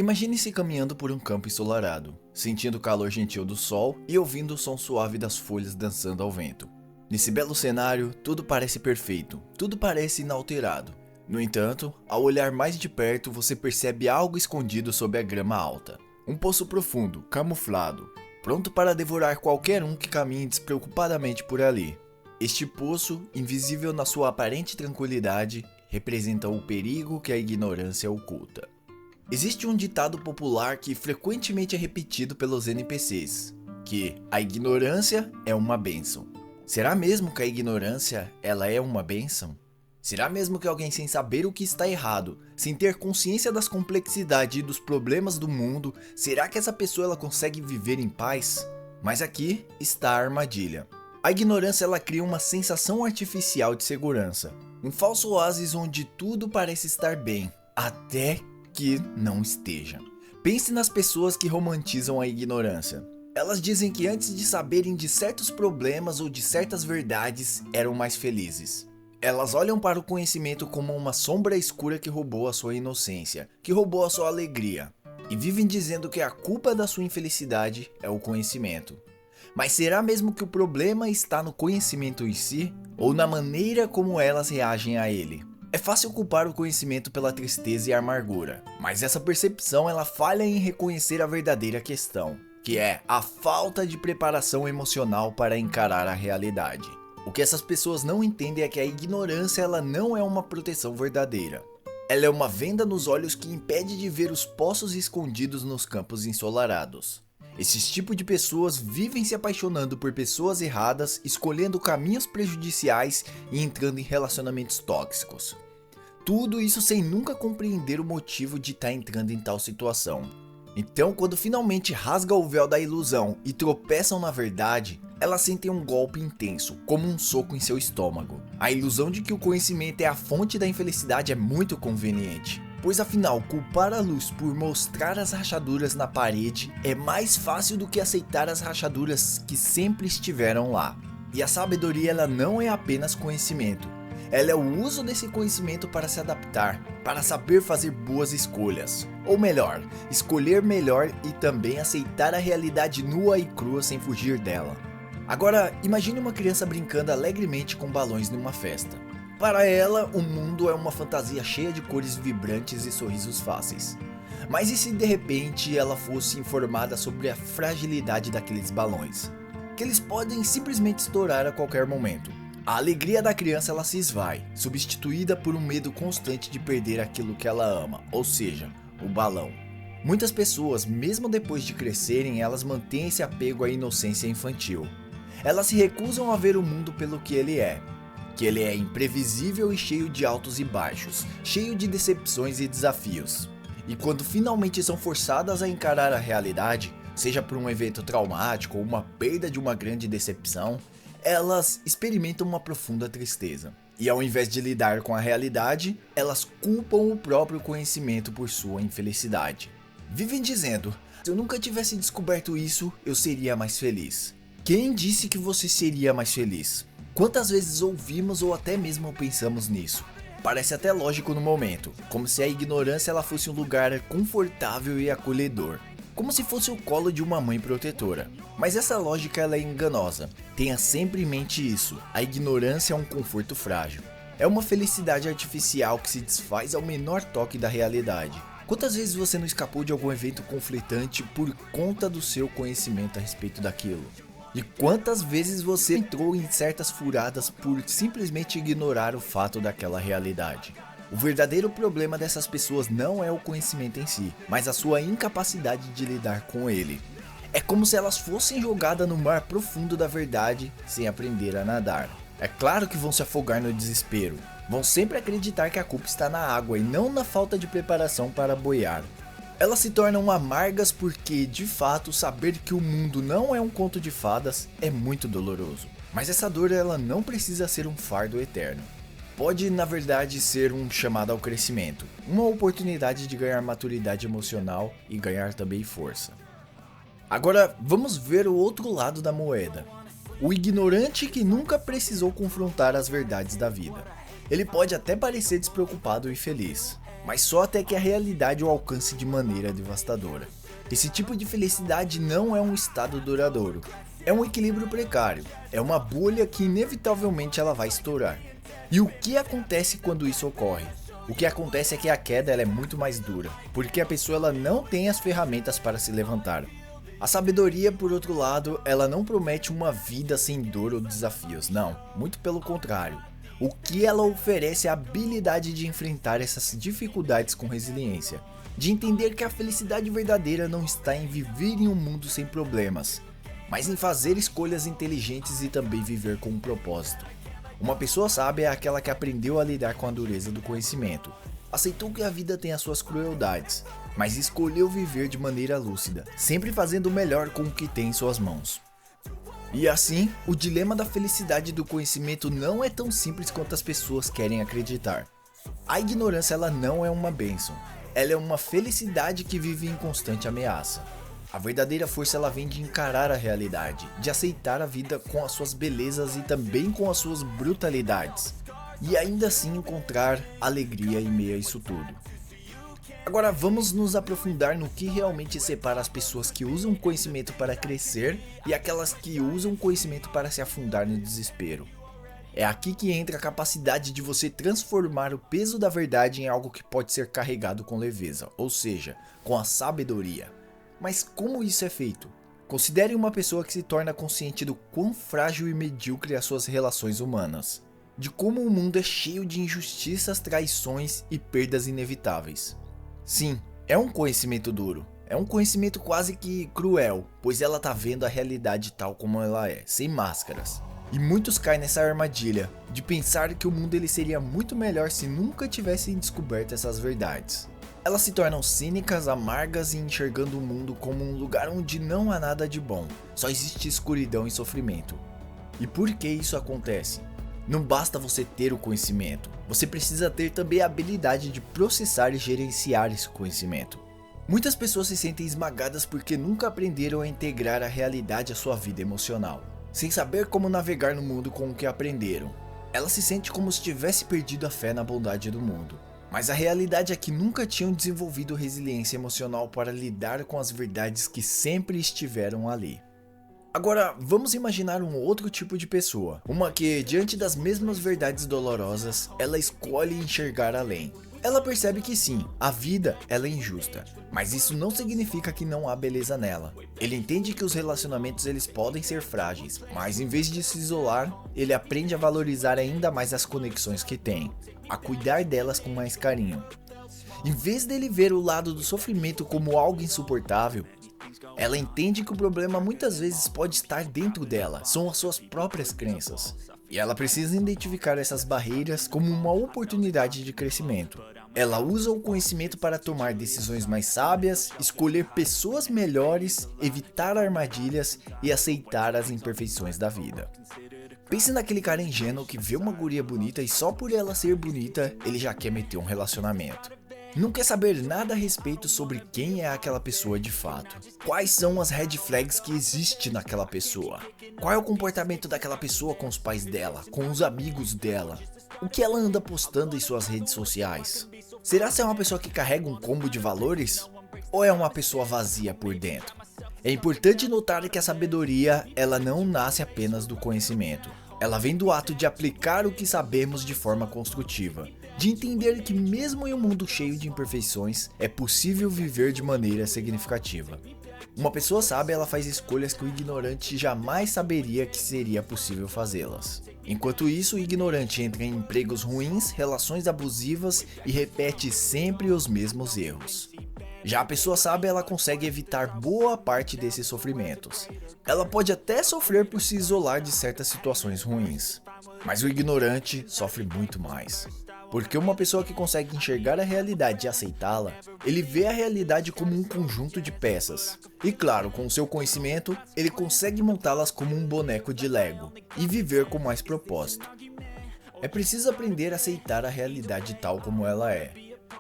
Imagine-se caminhando por um campo ensolarado, sentindo o calor gentil do sol e ouvindo o som suave das folhas dançando ao vento. Nesse belo cenário, tudo parece perfeito, tudo parece inalterado. No entanto, ao olhar mais de perto, você percebe algo escondido sob a grama alta. Um poço profundo, camuflado, pronto para devorar qualquer um que caminhe despreocupadamente por ali. Este poço, invisível na sua aparente tranquilidade, representa o perigo que a ignorância oculta. Existe um ditado popular que frequentemente é repetido pelos NPCs, que a ignorância é uma bênção. Será mesmo que a ignorância ela é uma bênção? Será mesmo que alguém sem saber o que está errado, sem ter consciência das complexidades e dos problemas do mundo, será que essa pessoa ela consegue viver em paz? Mas aqui está a armadilha. A ignorância ela cria uma sensação artificial de segurança, um falso oásis onde tudo parece estar bem, até que não esteja. Pense nas pessoas que romantizam a ignorância. Elas dizem que antes de saberem de certos problemas ou de certas verdades, eram mais felizes. Elas olham para o conhecimento como uma sombra escura que roubou a sua inocência, que roubou a sua alegria, e vivem dizendo que a culpa da sua infelicidade é o conhecimento. Mas será mesmo que o problema está no conhecimento em si, ou na maneira como elas reagem a ele? É fácil culpar o conhecimento pela tristeza e amargura, mas essa percepção ela falha em reconhecer a verdadeira questão, que é a falta de preparação emocional para encarar a realidade. O que essas pessoas não entendem é que a ignorância ela não é uma proteção verdadeira. Ela é uma venda nos olhos que impede de ver os poços escondidos nos campos ensolarados. Esses tipos de pessoas vivem se apaixonando por pessoas erradas, escolhendo caminhos prejudiciais e entrando em relacionamentos tóxicos. Tudo isso sem nunca compreender o motivo de estar entrando em tal situação. Então, quando finalmente rasgam o véu da ilusão e tropeçam na verdade, elas sentem um golpe intenso, como um soco em seu estômago. A ilusão de que o conhecimento é a fonte da infelicidade é muito conveniente. Pois afinal, culpar a luz por mostrar as rachaduras na parede é mais fácil do que aceitar as rachaduras que sempre estiveram lá. E a sabedoria ela não é apenas conhecimento. Ela é o uso desse conhecimento para se adaptar, para saber fazer boas escolhas. Ou melhor, escolher melhor e também aceitar a realidade nua e crua sem fugir dela. Agora, imagine uma criança brincando alegremente com balões numa festa. Para ela, o mundo é uma fantasia cheia de cores vibrantes e sorrisos fáceis. Mas e se de repente ela fosse informada sobre a fragilidade daqueles balões? Que eles podem simplesmente estourar a qualquer momento. A alegria da criança ela se esvai, substituída por um medo constante de perder aquilo que ela ama, ou seja, o balão. Muitas pessoas, mesmo depois de crescerem, elas mantêm esse apego à inocência infantil. Elas se recusam a ver o mundo pelo que ele é. Que ele é imprevisível e cheio de altos e baixos, cheio de decepções e desafios. E quando finalmente são forçadas a encarar a realidade, seja por um evento traumático ou uma perda de uma grande decepção, elas experimentam uma profunda tristeza. E ao invés de lidar com a realidade, elas culpam o próprio conhecimento por sua infelicidade. Vivem dizendo, se eu nunca tivesse descoberto isso, eu seria mais feliz. Quem disse que você seria mais feliz? Quantas vezes ouvimos ou até mesmo pensamos nisso? Parece até lógico no momento, como se a ignorância ela fosse um lugar confortável e acolhedor, como se fosse o colo de uma mãe protetora. Mas essa lógica ela é enganosa. Tenha sempre em mente isso, a ignorância é um conforto frágil. É uma felicidade artificial que se desfaz ao menor toque da realidade. Quantas vezes você não escapou de algum evento conflitante por conta do seu conhecimento a respeito daquilo? E quantas vezes você entrou em certas furadas por simplesmente ignorar o fato daquela realidade? O verdadeiro problema dessas pessoas não é o conhecimento em si, mas a sua incapacidade de lidar com ele. É como se elas fossem jogadas no mar profundo da verdade sem aprender a nadar. É claro que vão se afogar no desespero. Vão sempre acreditar que a culpa está na água e não na falta de preparação para boiar. Elas se tornam amargas porque, de fato, saber que o mundo não é um conto de fadas é muito doloroso. Mas essa dor ela não precisa ser um fardo eterno. Pode, na verdade, ser um chamado ao crescimento, uma oportunidade de ganhar maturidade emocional e ganhar também força. Agora, vamos ver o outro lado da moeda. O ignorante que nunca precisou confrontar as verdades da vida. Ele pode até parecer despreocupado e feliz, mas só até que a realidade o alcance de maneira devastadora. Esse tipo de felicidade não é um estado duradouro, é um equilíbrio precário, é uma bolha que inevitavelmente ela vai estourar. E o que acontece quando isso ocorre? O que acontece é que a queda ela é muito mais dura, porque a pessoa ela não tem as ferramentas para se levantar. A sabedoria, por outro lado, ela não promete uma vida sem dor ou desafios, não, muito pelo contrário. O que ela oferece é a habilidade de enfrentar essas dificuldades com resiliência, de entender que a felicidade verdadeira não está em viver em um mundo sem problemas, mas em fazer escolhas inteligentes e também viver com um propósito. Uma pessoa sábia é aquela que aprendeu a lidar com a dureza do conhecimento, aceitou que a vida tem as suas crueldades, mas escolheu viver de maneira lúcida, sempre fazendo o melhor com o que tem em suas mãos. E assim, o dilema da felicidade do conhecimento não é tão simples quanto as pessoas querem acreditar. A ignorância ela não é uma bênção, ela é uma felicidade que vive em constante ameaça. A verdadeira força ela vem de encarar a realidade, de aceitar a vida com as suas belezas e também com as suas brutalidades, e ainda assim encontrar alegria em meio a isso tudo. Agora vamos nos aprofundar no que realmente separa as pessoas que usam o conhecimento para crescer e aquelas que usam o conhecimento para se afundar no desespero. É aqui que entra a capacidade de você transformar o peso da verdade em algo que pode ser carregado com leveza, ou seja, com a sabedoria. Mas como isso é feito? Considere uma pessoa que se torna consciente do quão frágil e medíocre as suas relações humanas, de como o mundo é cheio de injustiças, traições e perdas inevitáveis. Sim, é um conhecimento duro, é um conhecimento quase que cruel, pois ela tá vendo a realidade tal como ela é, sem máscaras. E muitos caem nessa armadilha, de pensar que o mundo ele seria muito melhor se nunca tivessem descoberto essas verdades. Elas se tornam cínicas, amargas e enxergando o mundo como um lugar onde não há nada de bom, só existe escuridão e sofrimento. E por que isso acontece? Não basta você ter o conhecimento, você precisa ter também a habilidade de processar e gerenciar esse conhecimento. Muitas pessoas se sentem esmagadas porque nunca aprenderam a integrar a realidade à sua vida emocional, sem saber como navegar no mundo com o que aprenderam. Ela se sente como se tivesse perdido a fé na bondade do mundo. Mas a realidade é que nunca tinham desenvolvido resiliência emocional para lidar com as verdades que sempre estiveram ali. Agora, vamos imaginar um outro tipo de pessoa, uma que, diante das mesmas verdades dolorosas, ela escolhe enxergar além. Ela percebe que sim, a vida ela é injusta, mas isso não significa que não há beleza nela. Ele entende que os relacionamentos eles podem ser frágeis, mas em vez de se isolar, ele aprende a valorizar ainda mais as conexões que tem, a cuidar delas com mais carinho. Em vez dele ver o lado do sofrimento como algo insuportável, ela entende que o problema muitas vezes pode estar dentro dela, são as suas próprias crenças. E ela precisa identificar essas barreiras como uma oportunidade de crescimento. Ela usa o conhecimento para tomar decisões mais sábias, escolher pessoas melhores, evitar armadilhas e aceitar as imperfeições da vida. Pense naquele cara ingênuo que vê uma guria bonita e só por ela ser bonita, ele já quer meter um relacionamento. Não quer saber nada a respeito sobre quem é aquela pessoa de fato. Quais são as red flags que existem naquela pessoa? Qual é o comportamento daquela pessoa com os pais dela, com os amigos dela? O que ela anda postando em suas redes sociais? Será que é uma pessoa que carrega um combo de valores? Ou é uma pessoa vazia por dentro? É importante notar que a sabedoria, ela não nasce apenas do conhecimento. Ela vem do ato de aplicar o que sabemos de forma construtiva, de entender que mesmo em um mundo cheio de imperfeições, é possível viver de maneira significativa. Uma pessoa sábia ela faz escolhas que o ignorante jamais saberia que seria possível fazê-las. Enquanto isso, o ignorante entra em empregos ruins, relações abusivas e repete sempre os mesmos erros. Já a pessoa sábia ela consegue evitar boa parte desses sofrimentos. Ela pode até sofrer por se isolar de certas situações ruins, mas o ignorante sofre muito mais. Porque uma pessoa que consegue enxergar a realidade e aceitá-la, ele vê a realidade como um conjunto de peças. E claro, com o seu conhecimento, ele consegue montá-las como um boneco de Lego e viver com mais propósito. É preciso aprender a aceitar a realidade tal como ela é.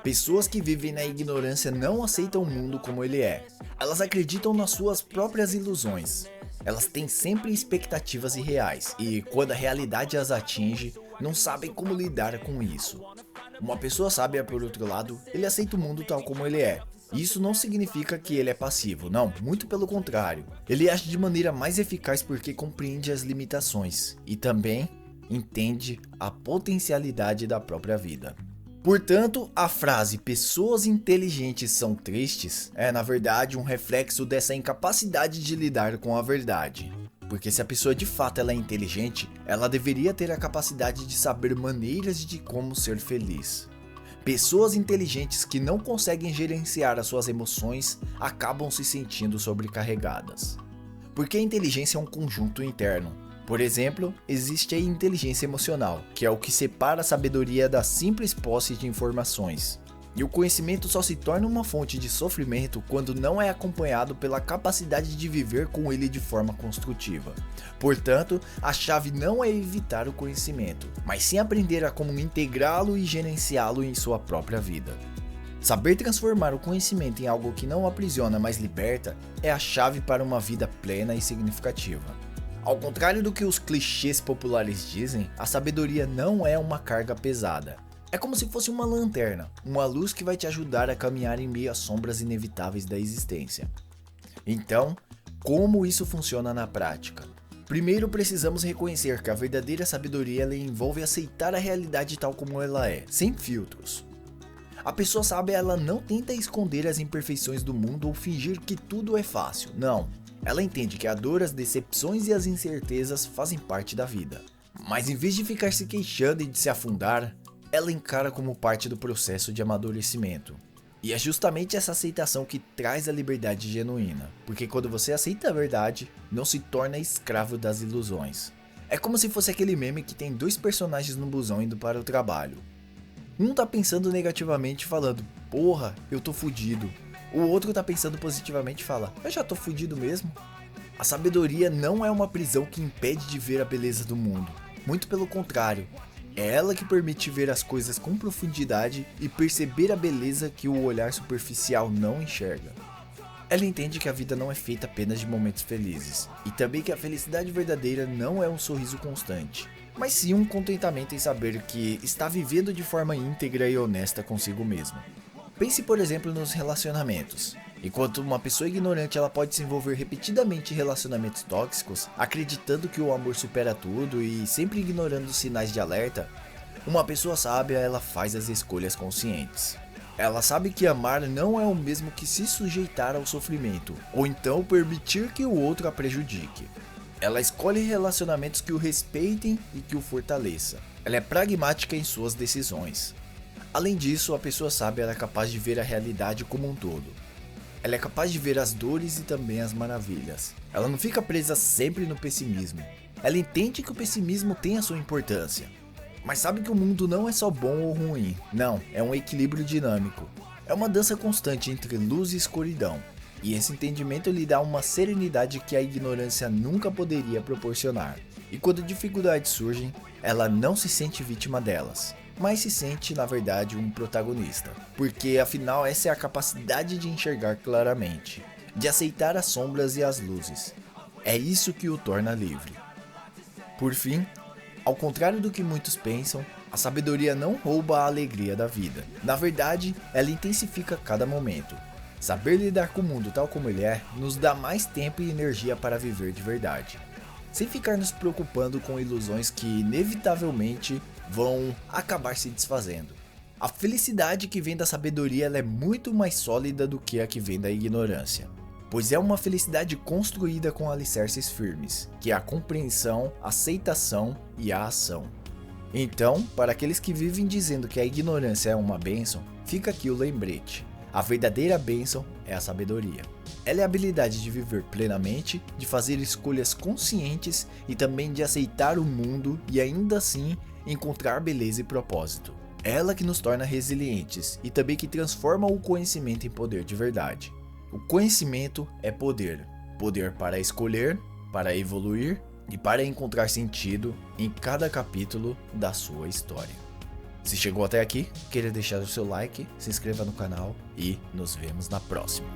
Pessoas que vivem na ignorância não aceitam o mundo como ele é. Elas acreditam nas suas próprias ilusões. Elas têm sempre expectativas irreais e, quando a realidade as atinge, não sabem como lidar com isso. Uma pessoa sábia, por outro lado, ele aceita o mundo tal como ele é. Isso não significa que ele é passivo, não, muito pelo contrário. Ele age de maneira mais eficaz porque compreende as limitações e também entende a potencialidade da própria vida. Portanto, a frase "pessoas inteligentes são tristes" é na verdade um reflexo dessa incapacidade de lidar com a verdade. Porque se a pessoa de fato ela é inteligente, ela deveria ter a capacidade de saber maneiras de como ser feliz. Pessoas inteligentes que não conseguem gerenciar as suas emoções acabam se sentindo sobrecarregadas. Porque a inteligência é um conjunto interno. Por exemplo, existe a inteligência emocional, que é o que separa a sabedoria da simples posse de informações. E o conhecimento só se torna uma fonte de sofrimento quando não é acompanhado pela capacidade de viver com ele de forma construtiva. Portanto, a chave não é evitar o conhecimento, mas sim aprender a como integrá-lo e gerenciá-lo em sua própria vida. Saber transformar o conhecimento em algo que não aprisiona, mas liberta, é a chave para uma vida plena e significativa. Ao contrário do que os clichês populares dizem, a sabedoria não é uma carga pesada. É como se fosse uma lanterna, uma luz que vai te ajudar a caminhar em meio às sombras inevitáveis da existência. Então, como isso funciona na prática? Primeiro precisamos reconhecer que a verdadeira sabedoria ela envolve aceitar a realidade tal como ela é, sem filtros. A pessoa sábia ela não tenta esconder as imperfeições do mundo ou fingir que tudo é fácil, não. Ela entende que a dor, as decepções e as incertezas fazem parte da vida. Mas em vez de ficar se queixando e de se afundar, ela encara como parte do processo de amadurecimento. E é justamente essa aceitação que traz a liberdade genuína, porque quando você aceita a verdade, não se torna escravo das ilusões. É como se fosse aquele meme que tem dois personagens no busão indo para o trabalho. Um tá pensando negativamente falando, porra, eu tô fudido. O outro tá pensando positivamente e fala, eu já tô fudido mesmo. A sabedoria não é uma prisão que impede de ver a beleza do mundo. Muito pelo contrário, é ela que permite ver as coisas com profundidade e perceber a beleza que o olhar superficial não enxerga. Ela entende que a vida não é feita apenas de momentos felizes, e também que a felicidade verdadeira não é um sorriso constante, mas sim um contentamento em saber que está vivendo de forma íntegra e honesta consigo mesmo. Pense por exemplo nos relacionamentos. Enquanto uma pessoa ignorante ela pode se envolver repetidamente em relacionamentos tóxicos, acreditando que o amor supera tudo e sempre ignorando os sinais de alerta, uma pessoa sábia ela faz as escolhas conscientes. Ela sabe que amar não é o mesmo que se sujeitar ao sofrimento, ou então permitir que o outro a prejudique. Ela escolhe relacionamentos que o respeitem e que o fortaleça. Ela é pragmática em suas decisões. Além disso, a pessoa sábia ela é capaz de ver a realidade como um todo. Ela é capaz de ver as dores e também as maravilhas. Ela não fica presa sempre no pessimismo. Ela entende que o pessimismo tem a sua importância. Mas sabe que o mundo não é só bom ou ruim. Não, é um equilíbrio dinâmico. É uma dança constante entre luz e escuridão. E esse entendimento lhe dá uma serenidade que a ignorância nunca poderia proporcionar. E quando dificuldades surgem, ela não se sente vítima delas, mas se sente, na verdade, um protagonista. Porque afinal essa é a capacidade de enxergar claramente, de aceitar as sombras e as luzes. É isso que o torna livre. Por fim, ao contrário do que muitos pensam, a sabedoria não rouba a alegria da vida. Na verdade, ela intensifica cada momento. Saber lidar com o mundo tal como ele é, nos dá mais tempo e energia para viver de verdade, sem ficar nos preocupando com ilusões que inevitavelmente vão acabar se desfazendo. A felicidade que vem da sabedoria ela é muito mais sólida do que a que vem da ignorância, pois é uma felicidade construída com alicerces firmes, que é a compreensão, a aceitação e a ação. Então, para aqueles que vivem dizendo que a ignorância é uma bênção, fica aqui o lembrete. A verdadeira bênção é a sabedoria. Ela é a habilidade de viver plenamente, de fazer escolhas conscientes e também de aceitar o mundo e ainda assim encontrar beleza e propósito. Ela que nos torna resilientes e também que transforma o conhecimento em poder de verdade. O conhecimento é poder. Poder para escolher, para evoluir e para encontrar sentido em cada capítulo da sua história. Se chegou até aqui, queira deixar o seu like, se inscreva no canal e nos vemos na próxima.